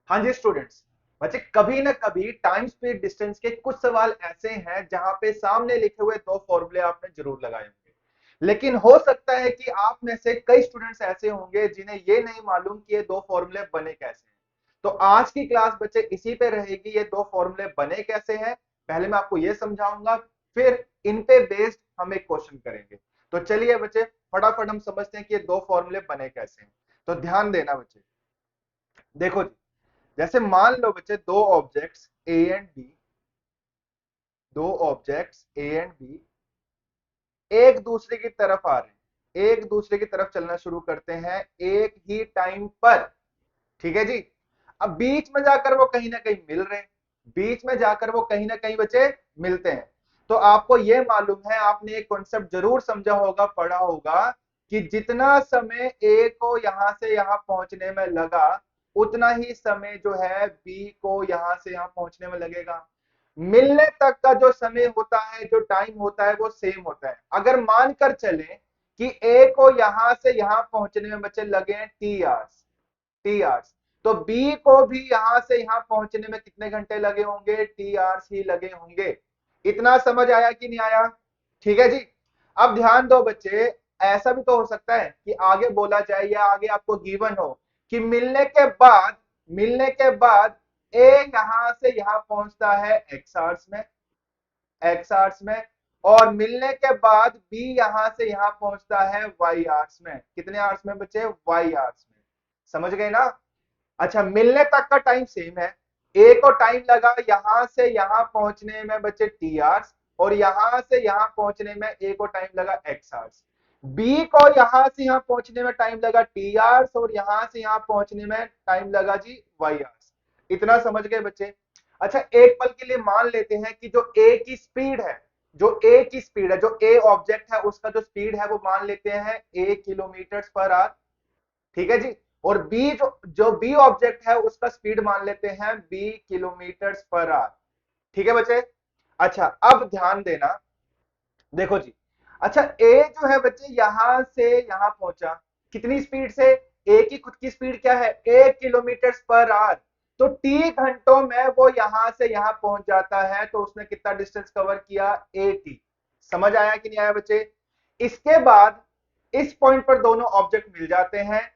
हाँ जी स्टूडेंट्स, बच्चे कभी ना कभी टाइम स्पीड डिस्टेंस के कुछ सवाल ऐसे हैं जहां पे सामने लिखे हुए दो फॉर्मूले आपने जरूर लगाए होंगे, लेकिन हो सकता है कि आप में से कई स्टूडेंट्स ऐसे होंगे जिन्हें ये नहीं मालूम कि ये दो फॉर्मूले बने कैसे हैं। तो आज की क्लास बच्चे इसी पे रहेगी, ये दो फॉर्मूले बने कैसे हैं। पहले मैं आपको ये समझाऊंगा, फिर इन पे बेस्ड हम एक क्वेश्चन करेंगे। तो चलिए बच्चे, फटाफट हम समझते हैं कि ये दो फॉर्मूले बने कैसे हैं। तो ध्यान देना बच्चे, देखो जी, जैसे मान लो बच्चे दो ऑब्जेक्ट्स ए एंड बी एक दूसरे की तरफ आ रहे हैं, एक दूसरे की तरफ चलना शुरू करते हैं एक ही टाइम पर। ठीक है जी। अब बीच में जाकर वो कहीं ना कहीं मिल रहे हैं, बीच में जाकर वो कहीं ना कहीं बच्चे मिलते हैं। तो आपको ये मालूम है, आपने एक कॉन्सेप्ट जरूर समझा होगा, पढ़ा होगा कि जितना समय ए को यहां से यहां पहुंचने में लगा, उतना ही समय जो है बी को यहां से यहां पहुंचने में लगेगा। मिलने तक का जो समय होता है, जो टाइम होता है, वो सेम होता है। अगर मानकर चले कि ए को यहां से यहां पहुंचने में बच्चे लगे टी आवर्स, तो बी को भी यहां से यहां पहुंचने में कितने घंटे लगे होंगे, टी आवर्स ही लगे होंगे। इतना समझ आया कि नहीं आया? ठीक है जी। अब ध्यान दो बच्चे, ऐसा भी तो हो सकता है कि आगे बोला जाए या आगे आपको गिवन हो कि मिलने के बाद ए यहां से यहां पहुंचता है एक्स आवर्स में, और मिलने के बाद बी यहां से यहां पहुंचता है वाई आवर्स में। कितने आवर्स में बच्चे? वाई आवर्स में। समझ गए ना? अच्छा, मिलने तक का टाइम सेम है। ए को टाइम लगा यहां से यहां पहुंचने में बच्चे टी आवर्स, और यहां से यहां पहुंचने में ए को टाइम लगा एक्स आवर्स। बी को यहां से यहां पहुंचने में टाइम लगा टी आवर्स, और यहां से यहां पहुंचने में टाइम लगा जी वाई आवर्स। इतना समझ गए बच्चे? अच्छा, एक पल के लिए मान लेते हैं कि जो ए ऑब्जेक्ट है उसका जो स्पीड है वो मान लेते हैं ए किलोमीटर पर आवर। ठीक है जी। और बी जो जो बी ऑब्जेक्ट है उसका स्पीड मान लेते हैं बी किलोमीटर पर आवर। ठीक है बच्चे? अच्छा, अब ध्यान देना, देखो जी। अच्छा, ए जो है बच्चे यहां से यहां पहुंचा कितनी स्पीड से? ए की खुद की स्पीड क्या है? 1 किलोमीटर पर आवर। तो टी घंटों में वो यहां से यहां पहुंच जाता है, तो उसने कितना डिस्टेंस कवर किया? 80। समझ आया कि नहीं आया बच्चे? इसके बाद इस पॉइंट पर दोनों ऑब्जेक्ट मिल जाते हैं।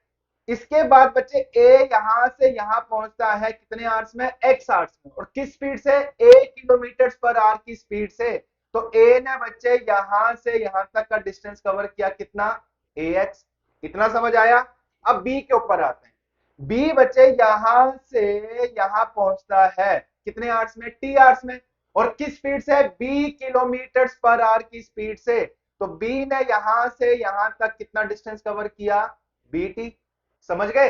इसके बाद बच्चे ए यहां से यहां पहुंचता है कितने आवर्स में? एक्स आवर्स में। और किस स्पीड से? 1 किलोमीटर पर आवर की स्पीड से। तो ए ने बच्चे यहां से यहां तक का डिस्टेंस कवर किया कितना? ए एक्स। इतना समझ आया? अब बी के ऊपर आते हैं। बी बच्चे यहां से यहां पहुंचता है कितने आवर्स में? टी आवर्स में। और किस स्पीड से? 20 किलोमीटर पर आवर की स्पीड से। तो बी ने यहां से यहां तक कितना डिस्टेंस कवर किया? बीटी। समझ गए?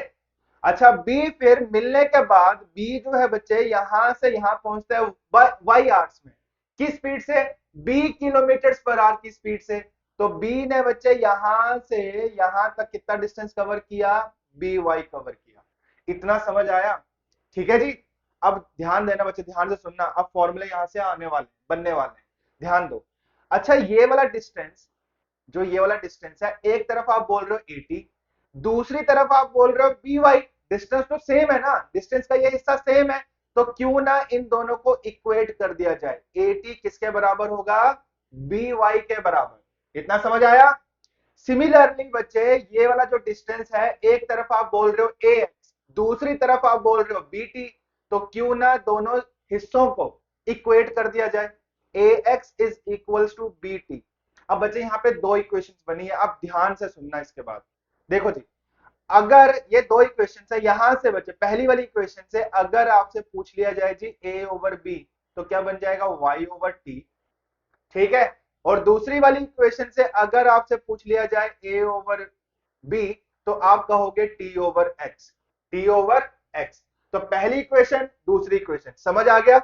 अच्छा, बी फिर मिलने के बाद बी जो है बच्चे यहां से यहां पहुंचता है वाई आवर्स में। किस स्पीड से? 20 किलोमीटर पर आवर की स्पीड से। तो बी ने बच्चे यहां से यहां तक कितना डिस्टेंस कवर किया? बी वाई कवर किया। इतना समझ आया? ठीक है जी। अब ध्यान देना बच्चे, ध्यान से सुनना, अब फॉर्मूले यहां से आने वाले बनने वाले हैं, ध्यान दो। अच्छा, ये वाला डिस्टेंस है, एक तरफ आप बोल रहे हो 80, दूसरी तरफ आप बोल रहे हो बी वाई। डिस्टेंस तो सेम है ना, डिस्टेंस का ये हिस्सा सेम है। तो क्यों ना इन दोनों को इक्वेट कर दिया जाए। 80 किसके बराबर होगा? बी वाई के बराबर। इतना समझ आया? सिमिलरली बच्चे, ये वाला जो डिस्टेंस है, एक तरफ आप बोल रहे हो ए एक्स, दूसरी तरफ आप बोल रहे हो बी टी। तो क्यों ना दोनों हिस्सों को इक्वेट कर दिया जाए। A X is equals to B T. अब बच्चे यहाँ पे दो इक्वेशन बनी है, अब ध्यान से सुनना इसके बाद। देखो जी, अगर ये दो इक्वेशन है, यहां से बच्चे पहली वाली इक्वेशन से अगर आपसे पूछ लिया जाए जी ए ओवर बी, तो क्या बन जाएगा? Y over T. ठीक है। और दूसरी वाली इक्वेशन से अगर आपसे पूछ लिया जाए ए ओवर बी, तो आप कहोगे टी ओवर एक्स। तो पहली इक्वेशन, दूसरी इक्वेशन, समझ आ गया?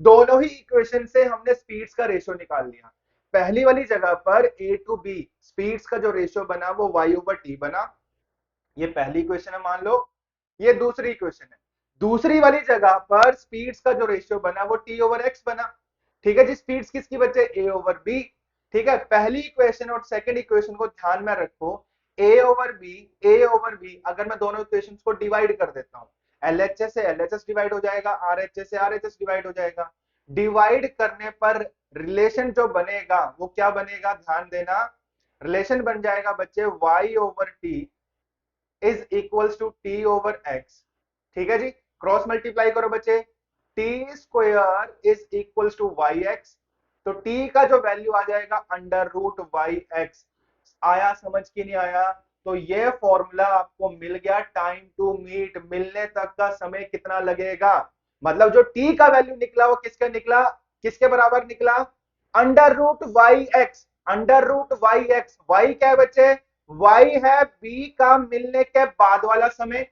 दोनों ही इक्वेशन से हमने स्पीड्स का रेशियो निकाल लिया। पहली वाली जगह पर ए टू बी स्पीड्स का जो रेशियो बना वो वाई ओवर टी बना। ये पहली इक्वेशन है मान लो, ये दूसरी इक्वेशन है। दूसरी वाली जगह पर स्पीड्स का जो रेशियो बना वो टी ओवर एक्स बना। ठीक है जी। स्पीड्स किसकी बचे? ए ओवर बी। ठीक है, पहली इक्वेशन और सेकंड इक्वेशन को ध्यान में रखो। ए ओवर बी अगर मैं दोनों इक्वेशन को डिवाइड कर देता हूं, LHS से LHS डिवाइड हो जाएगा, RHS से RHS डिवाइड हो जाएगा। डिवाइड करने पर रिलेशन जो बनेगा वो क्या बनेगा, ध्यान देना, रिलेशन बन जाएगा बच्चे y over T is equals to T over X. ठीक है जी, क्रॉस मल्टीप्लाई करो बच्चे, T square is equals to Y X, तो टी का जो वैल्यू आ जाएगा अंडर रूट वाई एक्स। आया समझ की नहीं आया? तो ये फॉर्मूला आपको मिल गया, टाइम टू मीट, मिलने तक का समय कितना लगेगा, मतलब जो टी का वैल्यू निकला वो किसका निकला, किसके बराबर निकला, under root Y X, under root Y X. Y क्या है बच्चे, वाई है बी का मिलने के बाद वाला समय,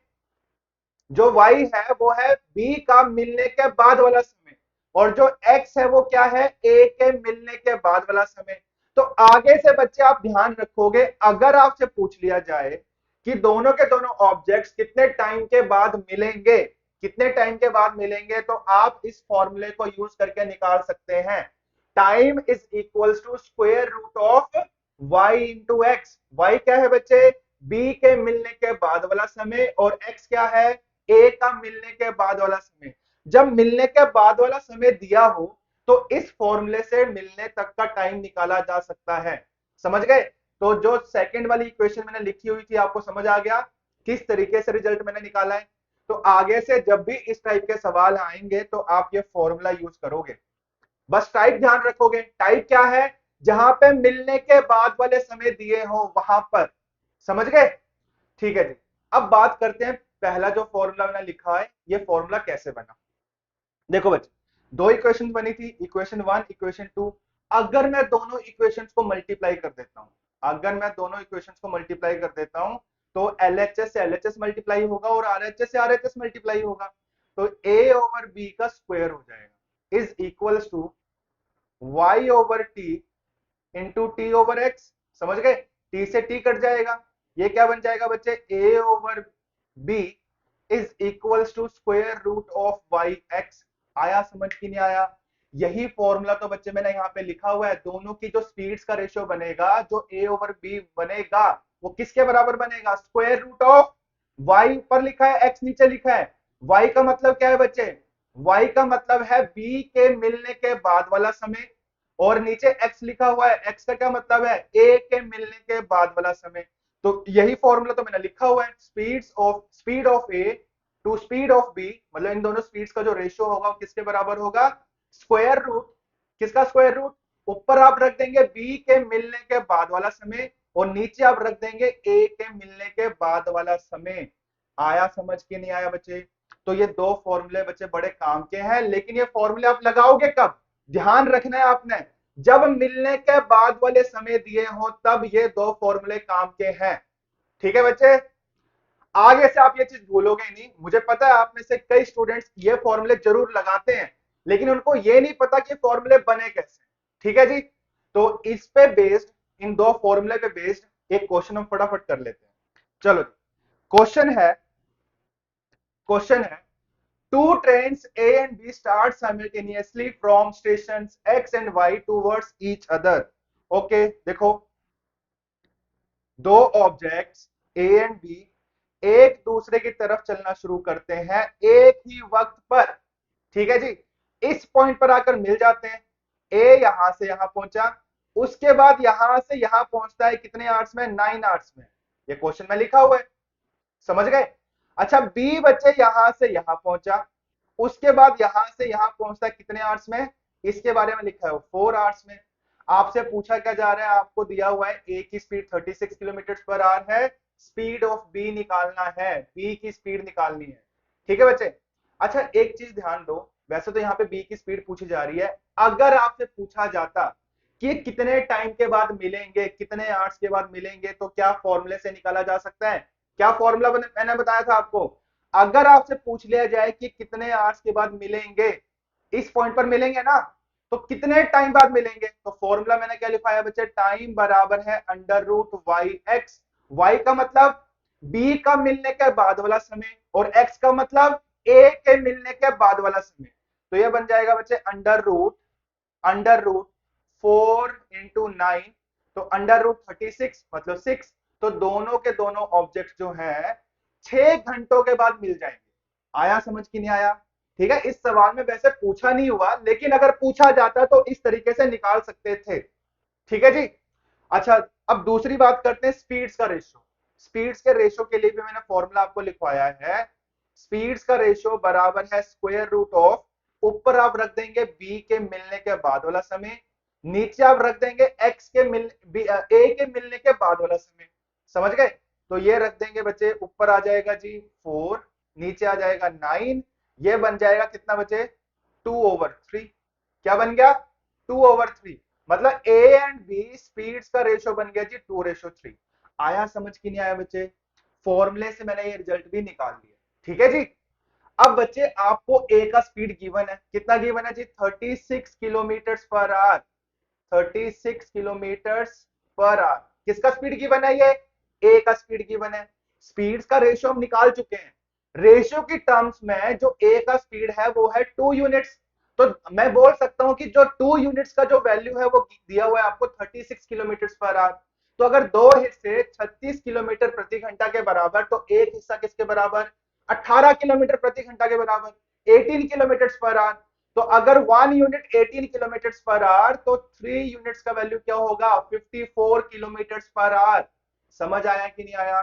जो y है वो है b का मिलने के बाद वाला समय, और जो x है वो क्या है, a के मिलने के बाद वाला समय। तो आगे से बच्चे आप ध्यान रखोगे, अगर आपसे पूछ लिया जाए कि दोनों के दोनों ऑब्जेक्ट्स कितने टाइम के बाद मिलेंगे, कितने टाइम के बाद मिलेंगे, तो आप इस फॉर्मूले को यूज करके निकाल सकते हैं, time is equals to square root of y into X. Y क्या है बच्चे, b के मिलने के बाद वाला समय, और x क्या है, ए का मिलने के बाद वाला समय। जब मिलने के बाद वाला समय दिया हो तो इस फॉर्मूले से मिलने तक का टाइम निकाला जा सकता है। समझ गए? तो जो सेकंड वाली इक्वेशन मैंने लिखी हुई थी आपको समझ आ गया किस तरीके से रिजल्ट मैंने निकाला है? तो आगे से जब भी इस टाइप के सवाल आएंगे तो आप ये फॉर्मूला यूज करोगे, बस टाइप ध्यान रखोगे। टाइप क्या है, जहां पे मिलने के बाद वाले समय दिए हो वहां पर। समझ गए? ठीक है जी। अब बात करते हैं, पहला जो फॉर्मूला मैंने लिखा है ये फॉर्मूला कैसे बना। देखो बच्चे, दो इक्वेशन बनी थी, इक्वेशन वन इक्वेशन टू। अगर मैं दोनों इक्वेशंस को मल्टीप्लाई कर देता हूं, अगर मैं दोनों इक्वेशंस को मल्टीप्लाई कर देता हूं तो LHS से LHS मल्टीप्लाई होगा और RHS से RHS मल्टीप्लाई होगा, तो a ओवर b का स्क्वायर हो जाएगा is equals to y over T into T over X. समझ गए? टी से टी कट जाएगा, ये क्या बन जाएगा बच्चे, a over b is equals to square root of Y X. आया समझ की नहीं आया? यही फॉर्मूला तो बच्चे मैंने यहाँ पे लिखा हुआ है, दोनों की जो स्पीड्स का रेशियो बनेगा, जो a ओवर b बनेगा वो किसके बराबर बनेगा, स्क्वायर रूट ऑफ y ऊपर लिखा है x नीचे लिखा है। y का मतलब क्या है बच्चे, y का मतलब है b के मिलने के बाद वाला समय, और नीचे x लिखा हुआ है, x का क्या मतलब है, a के मिलने के बाद वाला समय। तो यही फॉर्मूला तो मैंने लिखा हुआ है, speed of A to speed of B, मतलब इन दोनों स्पीड्स का जो रेशियो होगा वो किसके बराबर होगा, स्क्वायर रूट, किसका स्क्वायर रूट, ऊपर आप रख देंगे बी के मिलने के बाद वाला समय और नीचे आप रख देंगे ए के मिलने के बाद वाला समय। आया समझ के नहीं आया बच्चे? तो ये दो फॉर्मूले बच्चे बड़े काम के हैं, लेकिन ये फॉर्मूले आप लगाओगे कब, ध्यान रखना है आपने, जब मिलने के बाद वाले समय दिए हो तब ये दो फॉर्मूले काम के हैं। ठीक है बच्चे? आगे से आप ये चीज भूलोगे नहीं, मुझे पता है आप में से कई स्टूडेंट्स ये फॉर्मूले जरूर लगाते हैं लेकिन उनको ये नहीं पता कि फॉर्मूले बने कैसे। ठीक है जी? तो इस पे बेस्ड, इन दो फॉर्मूले पे बेस्ड एक क्वेश्चन हम फटाफट कर लेते हैं। चलो, क्वेश्चन है two trains A and B start simultaneously from stations X and Y towards each other. Okay देखो, दो ऑब्जेक्ट्स ए एंड बी एक दूसरे की तरफ चलना शुरू करते हैं एक ही वक्त पर। ठीक है जी? इस पॉइंट पर आकर मिल जाते हैं, ए यहां से यहां पहुंचा, उसके बाद यहां से यहां पहुंचता है कितने आवर्स में, 9 आवर्स में। ये क्वेश्चन में लिखा हुआ है। समझ गए? अच्छा, बी बच्चे यहां से यहां पहुंचा, उसके बाद यहां से यहां पहुंचता है कितने आवर्स में, इसके बारे में लिखा है 4 आवर्स में। आपसे पूछा क्या जा रहा है, आपको दिया हुआ है ए की स्पीड 36 किलोमीटर पर आवर है, स्पीड ऑफ बी निकालना है, बी की स्पीड निकालनी है। ठीक है बच्चे? अच्छा, एक चीज ध्यान दो, वैसे तो यहाँ पे बी की स्पीड पूछी जा रही है, अगर आपसे पूछा जाता कि कितने टाइम के बाद मिलेंगे, कितने आवर्स के बाद मिलेंगे, तो क्या फॉर्मूले से निकाला जा सकता है? क्या फॉर्मूला मैंने बताया था आपको, अगर आपसे पूछ लिया जाए कि कितने आवर्स के बाद मिलेंगे, इस पॉइंट पर मिलेंगे ना, तो कितने टाइम बाद मिलेंगे, तो फॉर्मूला मैंने क्या लिखा है बच्चे, टाइम बराबर है under root Y X. Y का मतलब बी का मिलने के बाद वाला समय और एक्स का मतलब ए के मिलने के बाद वाला समय। तो यह बन जाएगा बच्चे अंडर रूट 4 into 9, तो अंडर रूट 36 मतलब 6। तो दोनों के दोनों ऑब्जेक्ट जो है 6 घंटों के बाद मिल जाएंगे। आया समझ कि नहीं आया? ठीक है, इस सवाल में वैसे पूछा नहीं हुआ, लेकिन अगर पूछा जाता तो इस तरीके से निकाल सकते थे। ठीक है जी। अच्छा, अब दूसरी बात करते हैं स्पीड्स का रेशियो। स्पीड्स के रेशियो के लिए भी मैंने फॉर्मूला आपको लिखवाया है। स्पीड्स का रेशियो बराबर है स्क्वायर रूट ऑफ, ऊपर आप रख देंगे बी के मिलने के बाद वाला समय, नीचे आप रख देंगे एक्स के ए के मिलने के बाद वाला समय। समझ गए? तो ये रख देंगे बच्चे, ऊपर आ जाएगा जी 4, नीचे आ जाएगा 9, ये बन जाएगा कितना बचे, 2/3। क्या बन गया? 2/3। मतलब ए एंड बी स्पीड्स का रेशियो बन गया जी 2:3। आया समझ कि नहीं आया बच्चे? फॉर्मूले से मैंने ये रिजल्ट भी निकाल लिया। ठीक है जी। अब बच्चे आपको ए का स्पीड गिवन है, कितना गिवन है जी? 36 kilometre per hour. 36 kilometre per hour किसका स्पीड गिवन है? ये ए का स्पीड गिवन है। स्पीड्स का रेशियो हम निकाल चुके हैं। रेशियो की टर्म्स में जो ए का स्पीड है वो है 2 यूनिट्स। तो मैं बोल सकता हूं कि जो 2 यूनिट्स का जो वैल्यू है वो दिया हुआ है आपको 36 किलोमीटर पर आवर। तो अगर दो हिस्से 36 किलोमीटर प्रति घंटा के बराबर, तो एक हिस्सा किसके बराबर? 18 किलोमीटर प्रति घंटा के बराबर, 18 किलोमीटर पर आवर। तो अगर 1 यूनिट 18 किलोमीटर पर आवर, तो 3 यूनिट्स का वैल्यू क्या होगा? 54 किलोमीटर पर आवर। समझ आया कि नहीं आया?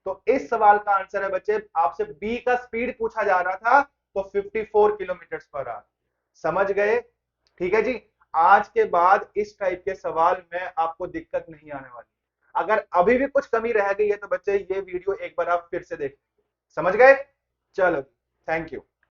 तो इस सवाल का आंसर है बच्चे, आपसे बी का स्पीड पूछा जा रहा था, तो 54 किलोमीटर पर आवर। समझ गए? ठीक है जी। आज के बाद इस टाइप के सवाल में आपको दिक्कत नहीं आने वाली। अगर अभी भी कुछ कमी रह गई है तो बच्चे ये वीडियो एक बार आप फिर से देख। समझ गए? चलो, थैंक यू।